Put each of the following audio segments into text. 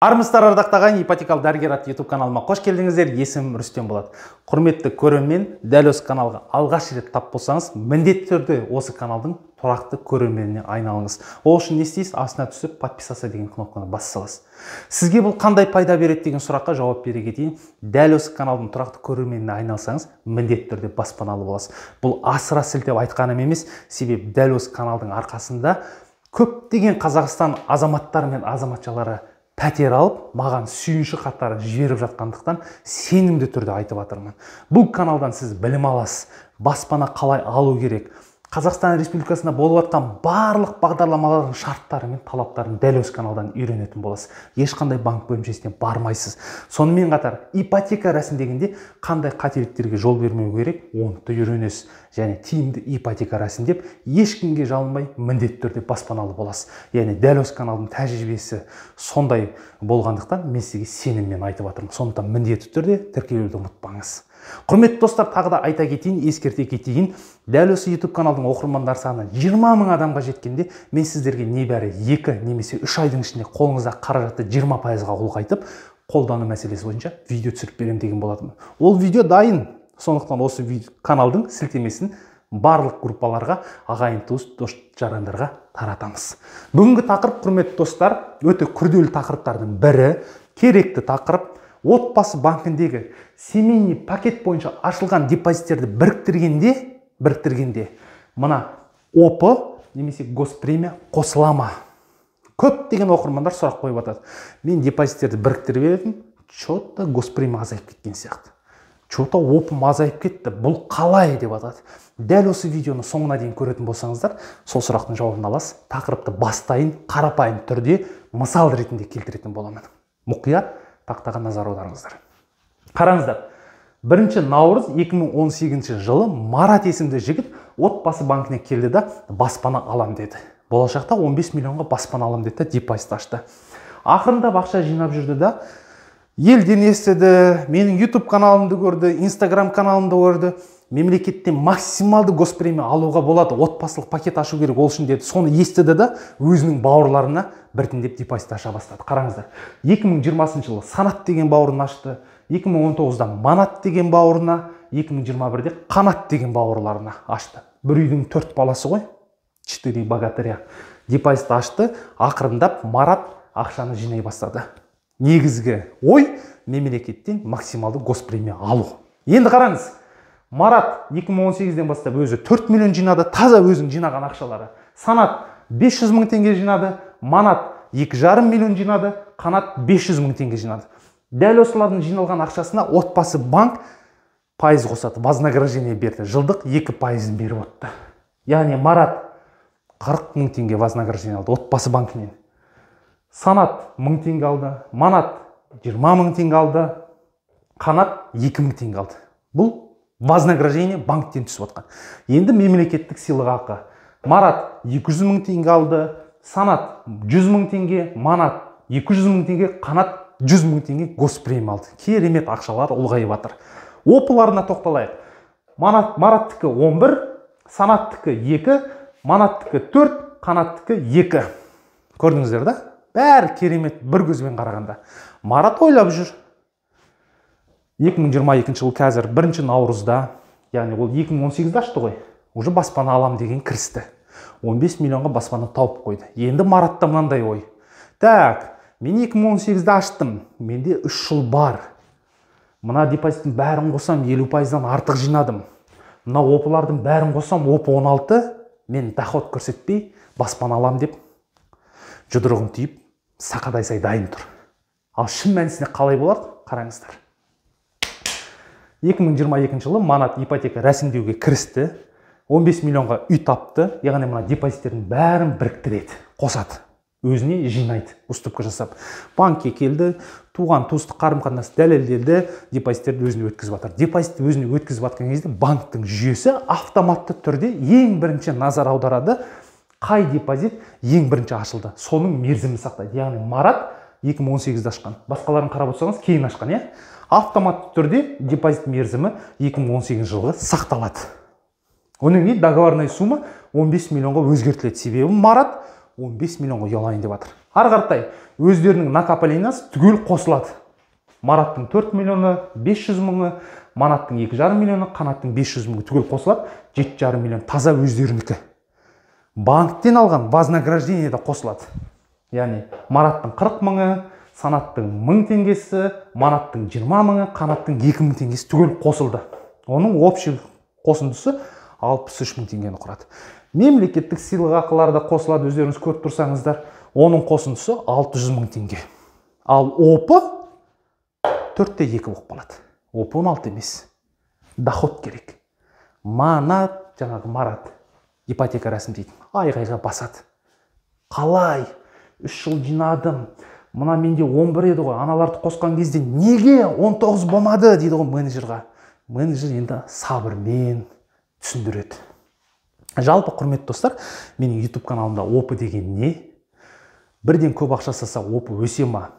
Армысыздар ардақтаған ипотекалық дәрігер атты YouTube каналыма қош келдіңіздер. Есімім Рүстем болады. Құрметті көрермен, дәл осы каналға алғаш рет тап болсаңыз, міндетті түрде осы каналдың тұрақты көрерменіне айналыңыз. Ол үшін не істейсіз? Астына түсіп, подписаться деген кнопканы басып саласыз. Сізге бұл қандай пайда береді деген сұраққа жауап бере кетейін. Дәл осы каналдың тұрақты көрерменіне айналсаңыз, міндетті түрде баспаналы боласыз. Бұл асыра сілтеп айтқаным емес, себебі дәл осы каналдың арқасында көптеген Қазақстан азаматтары мен азаматшалары пәтер алып, маған сүйінші хаттарын жіберіп жатқандықтан сенімді түрде айтып жатырмын. Бұл каналдан сіз білім аласыз, баспана қалай алу керек, Қазақстан Республикасында болып жатқан барлық бағдарламалардың шарттары мен талаптарын дәл осы каналдан үйренетін боласыз. Ешқандай банк бөлімшесіне бармайсыз. Сонымен қатар ипотека рәсімдегенде қандай қателіктерге жол бермеу керек, оны да үйренесіз. Және тиімді ипотека рәсімдеп, ешкімге жалынбай, міндетті түрде баспаналы боласыз. Яғни дәл осы каналдың тәжірибесі сондай болғандықтан мен сізге сеніммен айтып жатырмын. Сондықтан міндетті түрде тіркелуді ұмытпаңыз. Құрметті достар, тағы да айта кетейін, ескерте кетейін. Дәл осы YouTube каналдың оқырмандар саны 20 мың адамға жеткенде, мен сіздерге небәрі 2 немесе 3 айдың ішінде қолыңызда қаражатты 20%-ға ұлғайтып, қолдану мәселесі бойынша видео түсіріп беремін деген болатынмын. Ол видео дайын. Сондықтан осы каналдың сілтемесін барлық группаларға, ағайын туыс, дос жарандарға таратамыз. Бүгінгі тақырып, құрметті достар, өте күрделі тақырыптардың бірі, керекті тақырып. Отбасы банкіндегі семейный пакет бойынша ашылған депозиттерді біріктіргенде мына ОП немесе госпремия қосылама. Көптеген оқырмандар сұрақ қойып жатады. Мен депозиттерді біріктіріп едім, что-то госпремия азайып кеткен сияқты. Что-то ОП азайып кетті. Бұл қалай деп жатады. Дәл осы видеоны соңына дейін көретін болсаңыздар, сол сұрақтың жауабын аласыз. Тақырыпты бастайын, қарапайым түрде мысал ретінде келтіретін боламын. Мұқият тақтаға назар аударыңыздар. Қараңыздар, 1 наурыз 2018 жылы Марат есімді жігіт отбасы банкіне келді да баспана алам деді. Болашақта 15 миллионға баспана алам деді, депозит ашты. Ақырында ақша жинап жүрді да, елден естіді, менің YouTube каналымды көрді, Instagram каналымды көрді. Мемлекеттен максималды госпремия алуға болады, отбасылық пакет ашу керек, ол үшін деді. Соны естіді да, өзінің бауырларына біртіндеп депозит аша бастады. Қараңыздар, 2020 жылы Санат деген бауырын ашты, 2019-да Манат деген бауырына, 2021-де Қанат деген бауырларына ашты. Бір үйдің 4 баласы ғой, 4 богатыря. Депозит ашты, ақырындап Марат ақшаны жинай бастады. Негізгі ой, мемлекеттен максималды госпремия алу. Енді қараңыз, Марат 2018-ден бастап өзі 4 миллион жинады, таза өзің жинаған ақшалары. Санат 500 мың теңге жинады, Манат 2,5 миллион жинады, Қанат 500 мың теңге жинады. Дәл осылардың жиналған ақшасына отбасы банк пайыз қосады, вознаграждение берді. Жылдық 2% беріп отты. Яғни Марат 40 мың теңге вознаграждение алды отбасы банкінен. Санат 1000 теңге алды, Манат 20 мың теңге алды, Қанат 2000 теңге алды. Бұл вознаграждение банктен түсіп отқан. Енді мемлекеттік сыйлық ақы. Марат 200 мың теңге алды, Санат 100 мың теңге, Манат 200 мың теңге, Қанат 100 мың теңге госпремия алды. Керемет ақшалар ұлғайып жатыр. Опыларына тоқталайық. Мараттікі 11, Санаттікі 2, Манаттікі 4, Қанаттікі 2. Көрдіңіздер да? Бәрі керемет бір көзбен қарағанда. Марат ойлап жүр. 2022 жыл қазір 1 наурызда, яғни ол 2018-де ашты ғой, уже баспана алам деген кірісті. 15 миллионға баспана тауып қойды. Енді Маратта мынандай ой. Так, мен 2018-де аштым, менде 3 жыл бар. Мына депозиттің бәрін қосам 50%-дан артық жинадым. Мына опылардың бәрін қосам опы 16, мен доход көрсетпей баспана алам деп жұдырығын түйіп, сақадай сай дайын тұр. Ал шын мәнісінде қалай болады? Қараңыздар. 2022 жылы Манат ипотека рәсімдеуге кірісті, 15 миллионға үй тапты, яғни мына депозиттердің бәрін біріктіреді, қосады, өзіне жинайды, уступка жасап. Банкке келді, туған туыстық қарым-қатынас дәлелделді, депозиттерді өзіне өткізіп жатыр. Депозитті өзіне өткізіп жатқан кезде банктың жүйесі автоматты түрде ең бірінші назар аударады, қай депозит ең бірінші ашылды, соның мерзімін сақтайды. Яғни Марат 2018-де ашқан. Басқаларын қарап отырсаңыз, кейін ашқан, е? Автоматты түрде депозит мерзімі 2018 жылғы сақталады. Оның договорная сумма 15 миллионға өзгертіледі. Себебі Марат 15 миллионға ұялайын деп жатыр. ары қаратай өздерінің накоплениясы түгел қосылады. Мараттың 4 миллионы, 500 мыңы, Манаттың 2,5 миллионы, Қанаттың 500 мыңы түгел қосылады, 7,5 миллион таза өздерінікі. Банктен алған вознаграждение да қосылады. Яғни Мараттың 40 мыңы, Санаттың 1000 теңгесі, Манаттың 20 мыңы, Қанаттың 2000 теңгесі түгел қосылды. Оның общий қосындысы 63 мың теңгені құрады. Мемлекеттік сыйлық ақылары да қосылады, өздеріңіз көріп тұрсаңыздар. Оның қосындысы 600 мың теңге. Ал опы 4-2 болып қалады. Опы 16 емес. Доход керек. Манат, жаңағы Марат, ипотека рәсімдейді. Айғайға басады. Қалай? 3 жыл жинадым. Мына менде 11 еді ғой. Аналарды қосқан кезде неге 19 болмады дейді ғой менеджерға. Менеджер енді сабырмен түсіндіреді. Жалпы құрметті достар, менің YouTube каналымда опы деген не? Бірден көп ақша саса опы өсе ма?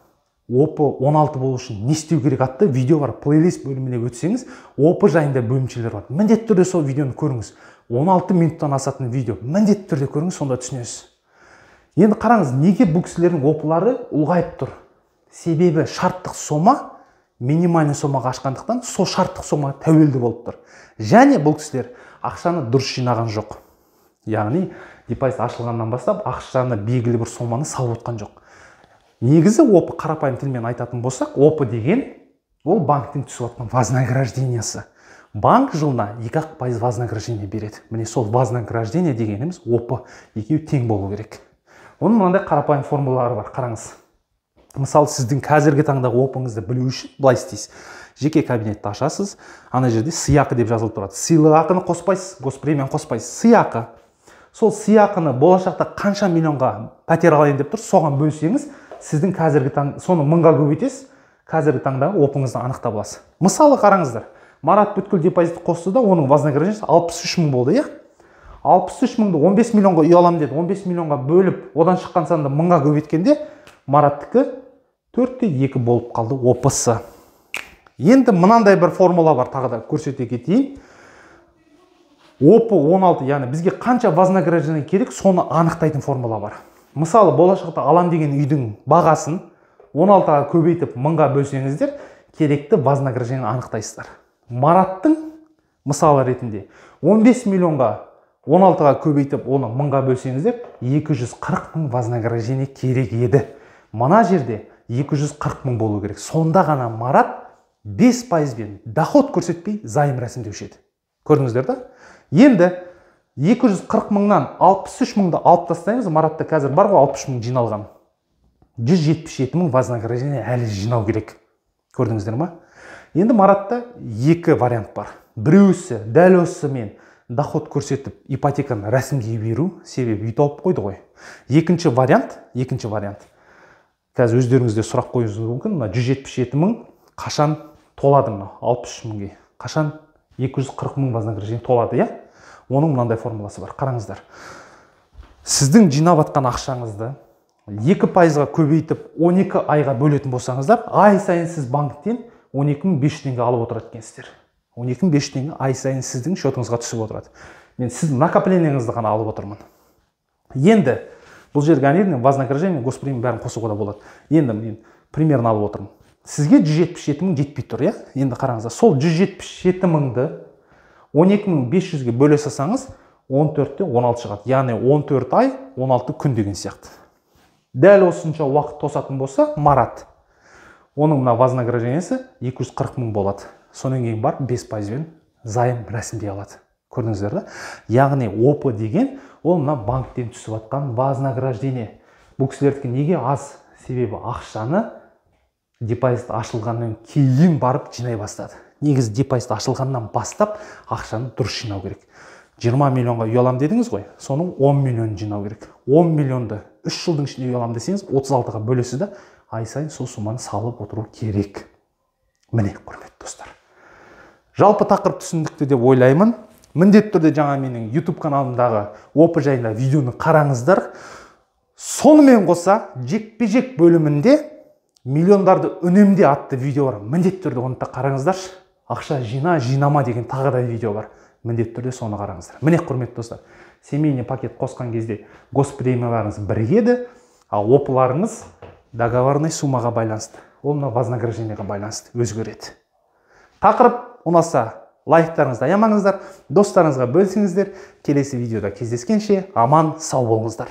Опы 16 болу үшін не істеу керек атты видео бар. Плейлист бөліміне өтсеңіз, опы жайында бөлімшелер бар. Міндетті түрде сол видеоны көріңіз. 16 минуттан асатын видео. Міндетті түрде көріңіз, сонда түсінесіз. Енді қараңыз, неге бұл кісілердің опылары ұлғайып тұр? Себебі шарттық сома минимальный сомаға ашқандықтан сол шарттық сома тәуелді болып тұр. Және бұл кісілер ақшаны дұрыс жинаған жоқ. Яғни депозит ашылғаннан бастап ақшаны белгілі бір соманы салып отқан жоқ. Негізі опы қарапайым тілмен айтатын болсақ, опы деген ол банктен түсіп отқан вознаграждениесі. Банк жылына 2% вознаграждение береді. Міне сол вознаграждение дегеніміз опы, екеуі тең болу керек. Оның мынандай қарапайым формулалары бар, қараңыз. Мысалы, сіздің қазіргі таңдағы опыңызды білу үшін былай істейсіз. Жеке кабинетті ашасыз, ана жерде сыйақы деп жазылып тұрады. Сыйлық ақыны қоспайсыз, госпремияны қоспайсыз. Сыйақы. Сол сыйақыны болашақта қанша миллионға пәтер алайын деп тұр, соған бөлсеңіз, сіздің қазіргі соны 1000-ға көбейтесіз, қазіргі таңдағы опыңызды анықтап аласыз. Мысалы қараңыздар, Марат бүткіл депозит қосты да, оның вознаграждениесі 63 мың болды, 63 мыңды 15 миллионға үй алам деді, 15 миллионға бөліп, одан шыққан санды 1000-ға көбейткенде, Мараттікі 4-2 болып қалды опысы. Енді мынандай бір формула бар, тағы да көрсете кетейін. Опы 16, яғни бізге қанша вознаграждение керек, соны анықтайтын формула бар. Мысалы, болашақта алам деген үйдің бағасын 16-ға көбейтіп 1000-ға бөлсеңіздер, керекті вознаграждение анықтайсыздар. Мараттың мысалы ретінде 15 миллионға 16-ға көбейтіп оны 1000-ға бөлсеңіздер, 240 мың вознаграждение керек еді. Мына жерде 240 мың болу керек. Сонда ғана Марат 5%-бен доход көрсетпей займ рәсімдеуші еді. Көрдіңіздер да? Енді 240 мыңнан 63 мыңды алып тастаймыз. Маратта қазір бар ғой 60 мың жиналған. 177 мың вознаграждение әлі жинау керек. Көрдіңіздер ма? Енді Маратта екі вариант бар. Біреусі дәл осымен доход көрсетіп ипотеканы рәсімдей беру, себебі үй тауып қойды ғой. Екінші вариант. Қазір өздеріңізде сұрақ қоюыңыз мүмкін. 177 мың қашан толады мына 63 мыңға? Қашан 240 мың вознаграждение толады, я? Оның мынандай формуласы бар. Қараңыздар. Сіздің жинап атқан ақшаңызды 2%-ға көбейтіп 12 айға бөлетін болсаңыздар, ай сайын сіз банктен 12.500 теңге алып отырады екенсіздер. 12.500 теңге ай сайын сіздің шотыңызға түсіп отырады. Мен сіздің накопленияңызды ғана алып отырмын. Енді бұл жерге анердің вознаграждение, госпремия бәрін қосуға да болады. Енді мен примерно алып отырмын. Сізге 177 мың жетпей тұр, я? Енді қараңыздар, сол 177 мыңды 12.500-ге бөле салсаңыз, 14-те 16 шығады. Яғни 14 ай, 16 күн деген сияқты. Дәл осынша уақыт тосатын болса, Марат, оның мына вознаграждениесі 240 мың болады. Сонан кейін бар 5%-бен займ рәсімдей алады. Көрдіңіздер да? Яғни опы деген ол мына банктен түсіп атқан вознаграждение. Бұл кісілердікі неге аз? Себебі ақшаны депозит ашылғаннан кейін барып жинай бастады. Негізі депозит ашылғаннан бастап ақшаны дұрыс жинау керек. 20 миллионға үй алам дедіңіз ғой, соның 10 миллион жинау керек. 10 миллионды 3 жылдың ішінде үй алам десеңіз, 36-ға бөлесіз да, ай сайын сол суманы салып отыру керек. Міне, құрметті достар. Жалпы тақырып түсіндікті деп ойлаймын. Міндетті түрде жаңа менің YouTube каналымдағы опы жайында видеоны қараңыздар. Сонымен қоса, жекпе-жек бөлімінде миллиондарды үнемде атты видео бар. Міндетті түрде оны да қараңыздар. Ақша жина, жинама деген тағы да видео бар. Міндетті түрде соны қараңыздар. Міне, құрметті достар, семейный пакет қосқан кезде госпремияларыңыз бірігеді. ал опыларыңыз договорный суммаға байланысты, ол мына вознаграждениеға байланысты өзгереді. Тақырып ұнаса лайктарыңызды аямаңыздар, достарыңызға бөлісіңіздер. Келесі видеода кездескенше аман сау болыңыздар.